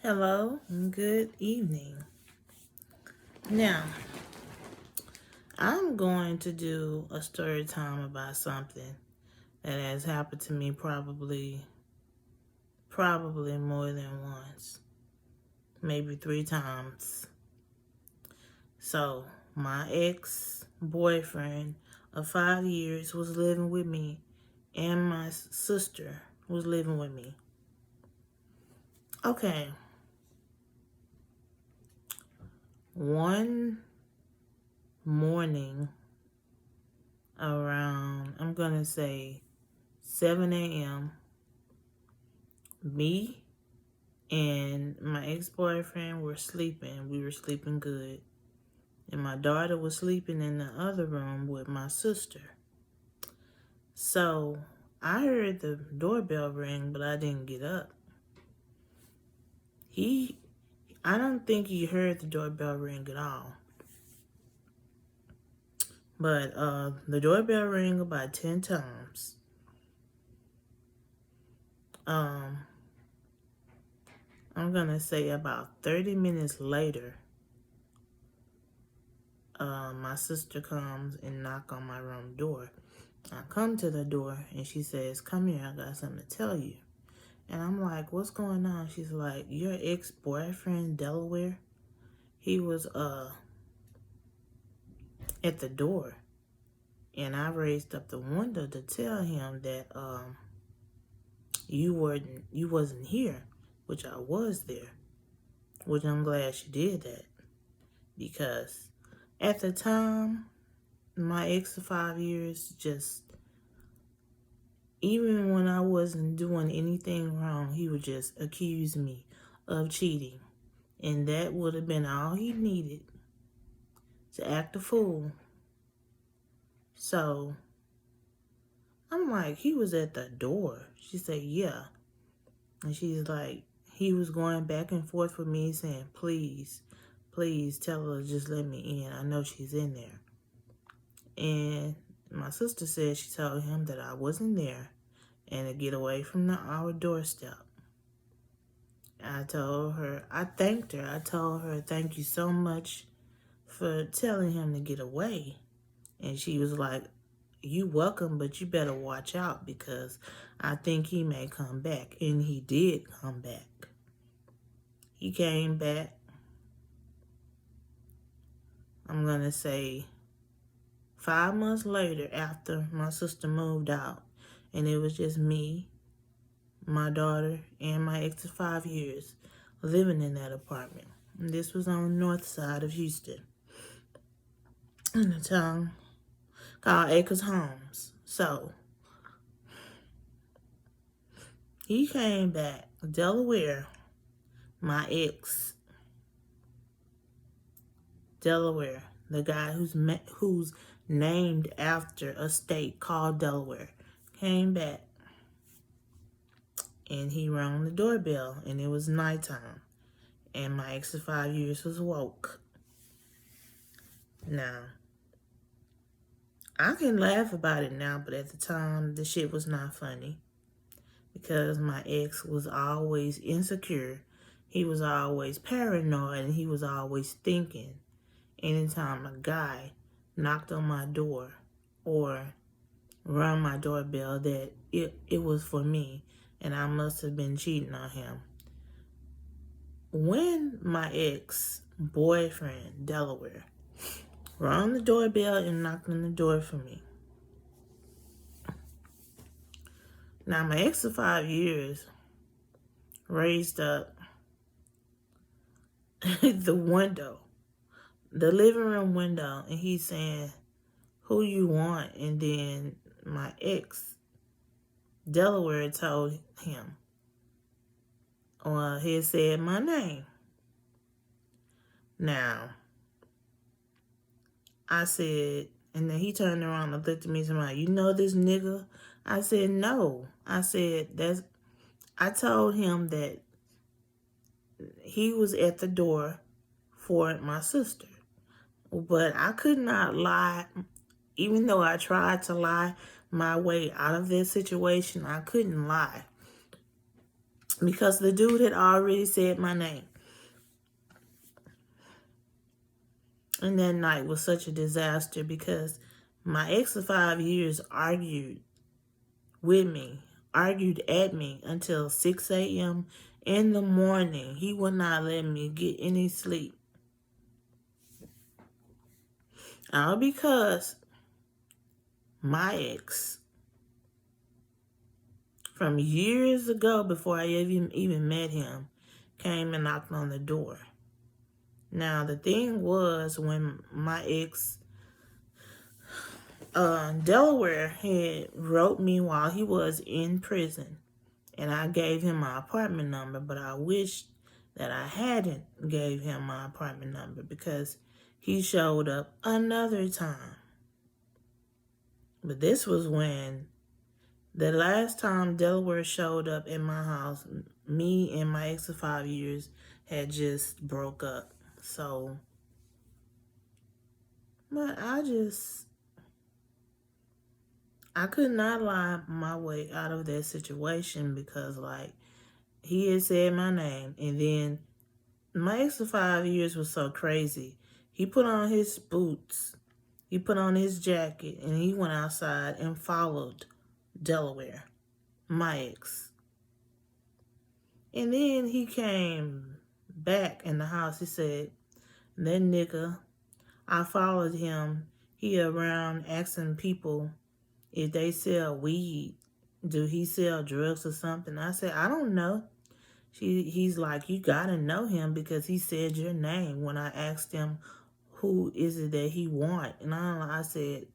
Hello and good evening. Now, I'm going to do a story time about something that has happened to me probably more than once, maybe 3 times. So, my ex-boyfriend of 5 years was living with me, and my sister was living with me. Okay, one morning around, I'm gonna say 7 a.m., me and my ex-boyfriend were sleeping. We were sleeping good. And my daughter was sleeping in the other room with my sister. So I heard the doorbell ring, but I didn't get up. I don't think he heard the doorbell ring at all. But the doorbell rang about 10 times. I'm gonna say about 30 minutes later, my sister comes and knock on my room door. I come to the door and she says, "Come here, I got something to tell you." And I'm like, "What's going on?" She's like, "Your ex-boyfriend, Delaware, he was at the door. And I raised up the window to tell him that you wasn't here," which I was there. Which I'm glad she did that. Because at the time, my ex of 5 years, just even when I wasn't doing anything wrong, he would just accuse me of cheating. And that would have been all he needed to act a fool. So I'm like, "He was at the door." She said, "Yeah." And she's like, he was going back and forth with me saying, "Please, please tell her to just let me in. I know she's in there." And my sister said she told him that I wasn't there and to get away from our doorstep. I thanked her. I told her, "Thank you so much for telling him to get away." And she was like, "You welcome, but you better watch out because I think he may come back." And he did come back. He came back, I'm going to say 5 months later after my sister moved out. And it was just me, my daughter, and my ex of 5 years living in that apartment. And this was on the north side of Houston, in a town called Acres Homes. So he came back, Delaware, my ex, Delaware, the guy who's named after a state called Delaware, came back and he rang the doorbell, and it was nighttime, and my ex of 5 years was woke. Now, I can laugh about it now, but at the time, the shit was not funny because my ex was always insecure. He was always paranoid, and he was always thinking anytime a guy knocked on my door or rang my doorbell that it was for me and I must have been cheating on him. When my ex-boyfriend, Delaware, rang the doorbell and knocked on the door for me. Now, my ex of 5 years raised up the window, the living room window, and he's saying, "Who you want?" And then my ex, Delaware, told him, he said my name. Now, I said, and then he turned around and looked at me and said, "You know this nigga?" I said, "No." I said, I told him that he was at the door for my sister. But I could not lie. Even though I tried to lie my way out of this situation, I couldn't lie. because the dude had already said my name. And that night was such a disaster because my ex of 5 years argued with me, argued at me until 6 a.m. in the morning. He would not let me get any sleep. All because my ex, from years ago before I even met him, came and knocked on the door. Now, the thing was, when my ex, Delaware, had wrote me while he was in prison, and I gave him my apartment number, but I wished that I hadn't gave him my apartment number because he showed up another time. But this was when the last time Delaware showed up in my house, me and my ex of 5 years had just broke up. So, but I could not lie my way out of that situation because, like, he had said my name, and then my ex of 5 years was so crazy. He put on his boots, he put on his jacket, and he went outside and followed Delaware, my ex. And then he came back in the house. He said, that nigga, I followed him. He around asking people if they sell weed. Do he sell drugs or something? I said, I don't know. He's like, you gotta know him because he said your name when I asked him who is it that he want. And I said,